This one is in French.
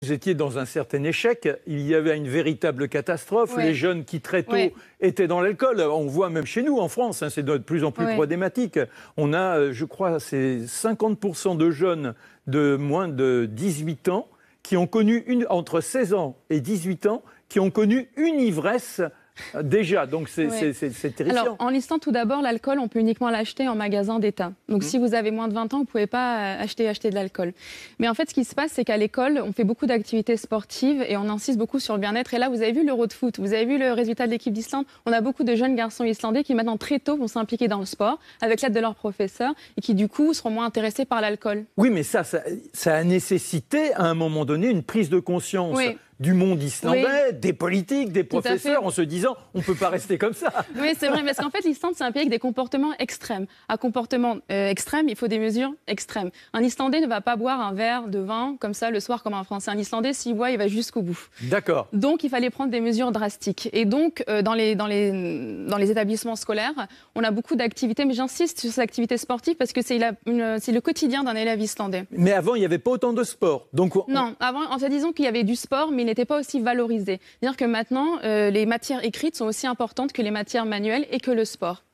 vous étiez dans un certain échec. Il y avait une véritable catastrophe. Ouais. Les jeunes qui très tôt Ouais. étaient dans l'alcool. On voit même chez nous en France, hein, c'est de plus en plus Ouais. problématique. On a, je crois, c'est 50% de jeunes de moins de 18 ans qui ont connu entre 16 ans et 18 ans qui ont connu une ivresse déjà. Donc c'est terrifiant. Alors, en listant tout d'abord, l'alcool, on peut uniquement l'acheter en magasin d'État. Donc, si vous avez moins de 20 ans, vous ne pouvez pas acheter de l'alcool. Mais en fait, ce qui se passe, c'est qu'à l'école, on fait beaucoup d'activités sportives et on insiste beaucoup sur le bien-être. Et là, vous avez vu l'Euro de foot, vous avez vu le résultat de l'équipe d'Islande. On a beaucoup de jeunes garçons islandais qui, maintenant, très tôt, vont s'impliquer dans le sport avec l'aide de leurs professeurs et qui, du coup, seront moins intéressés par l'alcool. Oui, mais ça a nécessité, à un moment donné, une prise de conscience. Oui. Du monde islandais, Oui. des politiques, des professeurs, en se disant on ne peut pas rester comme ça. Oui, c'est vrai, parce qu'en fait, l'Islande, c'est un pays avec des comportements extrêmes. À comportement extrême, il faut des mesures extrêmes. Un Islandais ne va pas boire un verre de vin comme ça le soir comme un Français. Un Islandais, s'il boit, il va jusqu'au bout. D'accord. Donc, il fallait prendre des mesures drastiques. Et donc, dans les établissements scolaires, on a beaucoup d'activités, mais j'insiste sur ces activités sportives parce que c'est le quotidien d'un élève islandais. Mais avant, il n'y avait pas autant de sport. Donc, non, avant, en fait, disons qu'il y avait du sport, mais il n'était pas aussi valorisé. C'est-à-dire que maintenant, les matières écrites sont aussi importantes que les matières manuelles et que le sport.